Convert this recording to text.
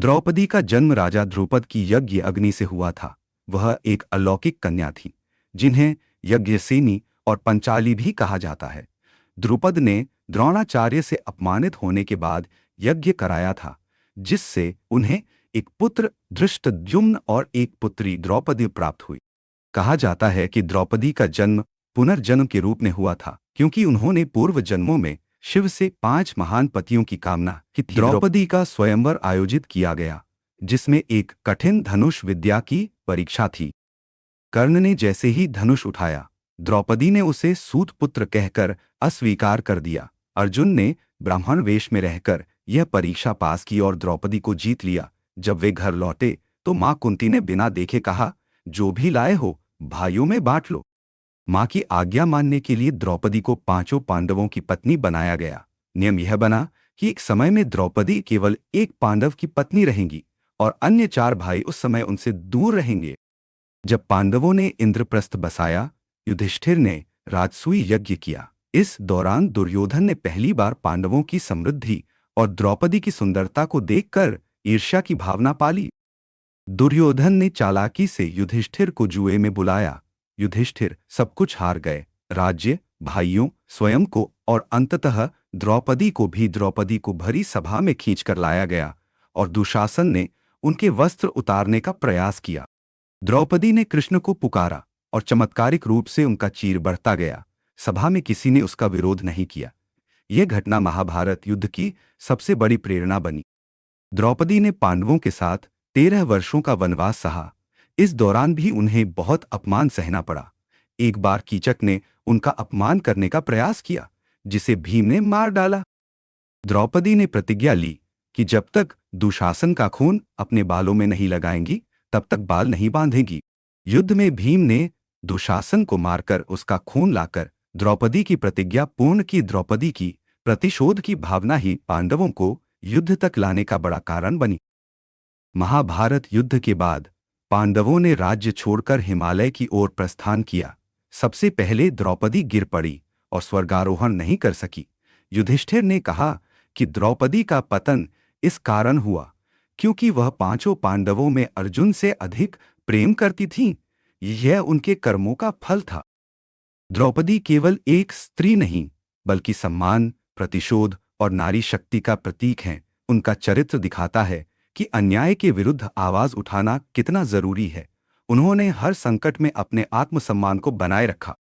द्रौपदी का जन्म राजा ध्रुपद की यज्ञ अग्नि से हुआ था। वह एक अलौकिक कन्या थी, जिन्हें यज्ञसेनी और पंचाली भी कहा जाता है। द्रुपद ने द्रोणाचार्य से अपमानित होने के बाद यज्ञ कराया था, जिससे उन्हें एक पुत्र धृष्टद्युम्न और एक पुत्री द्रौपदी प्राप्त हुई। कहा जाता है कि द्रौपदी का जन्म पुनर्जन्म के रूप में हुआ था, क्योंकि उन्होंने पूर्व जन्मों में शिव से 5 महान पतियों की कामना की थी। द्रौपदी का स्वयंवर आयोजित किया गया, जिसमें एक कठिन धनुष विद्या की परीक्षा थी। कर्ण ने जैसे ही धनुष उठाया, द्रौपदी ने उसे सूत पुत्र कहकर अस्वीकार कर दिया। अर्जुन ने ब्राह्मण वेश में रहकर यह परीक्षा पास की और द्रौपदी को जीत लिया। जब वे घर लौटे तो मां कुंती ने बिना देखे कहा, जो भी लाए हो भाइयों में बांट लो। मां की आज्ञा मानने के लिए द्रौपदी को 5 पांडवों की पत्नी बनाया गया। नियम यह बना कि एक समय में द्रौपदी केवल एक पांडव की पत्नी रहेंगी और अन्य 4 भाई उस समय उनसे दूर रहेंगे। जब पांडवों ने इंद्रप्रस्थ बसाया, युधिष्ठिर ने राजसूय यज्ञ किया। इस दौरान दुर्योधन ने पहली बार पांडवों की समृद्धि और द्रौपदी की सुंदरता को देखकर ईर्ष्या की भावना पाली। दुर्योधन ने चालाकी से युधिष्ठिर को जुए में बुलाया। युधिष्ठिर सब कुछ हार गए, राज्य, भाइयों, स्वयं को और अंततः द्रौपदी को भी। द्रौपदी को भरी सभा में खींचकर लाया गया और दुशासन ने उनके वस्त्र उतारने का प्रयास किया। द्रौपदी ने कृष्ण को पुकारा और चमत्कारिक रूप से उनका चीर बढ़ता गया। सभा में किसी ने उसका विरोध नहीं किया। यह घटना महाभारत युद्ध की सबसे बड़ी प्रेरणा बनी। द्रौपदी ने पांडवों के साथ 13 वर्षों का वनवास सहा। इस दौरान भी उन्हें बहुत अपमान सहना पड़ा। एक बार कीचक ने उनका अपमान करने का प्रयास किया, जिसे भीम ने मार डाला। द्रौपदी ने प्रतिज्ञा ली कि जब तक दुशासन का खून अपने बालों में नहीं लगाएंगी, तब तक बाल नहीं बांधेगी। युद्ध में भीम ने दुशासन को मारकर उसका खून लाकर द्रौपदी की प्रतिज्ञा पूर्ण की। द्रौपदी की प्रतिशोध की भावना ही पांडवों को युद्ध तक लाने का बड़ा कारण बनी। महाभारत युद्ध के बाद पांडवों ने राज्य छोड़कर हिमालय की ओर प्रस्थान किया। सबसे पहले द्रौपदी गिर पड़ी और स्वर्गारोहण नहीं कर सकी। युधिष्ठिर ने कहा कि द्रौपदी का पतन इस कारण हुआ क्योंकि वह 5 पांडवों में अर्जुन से अधिक प्रेम करती थीं। यह उनके कर्मों का फल था। द्रौपदी केवल एक स्त्री नहीं, बल्कि सम्मान, प्रतिशोध और नारी शक्ति का प्रतीक है। उनका चरित्र दिखाता है कि अन्याय के विरुद्ध आवाज उठाना कितना जरूरी है। उन्होंने हर संकट में अपने आत्मसम्मान को बनाए रखा।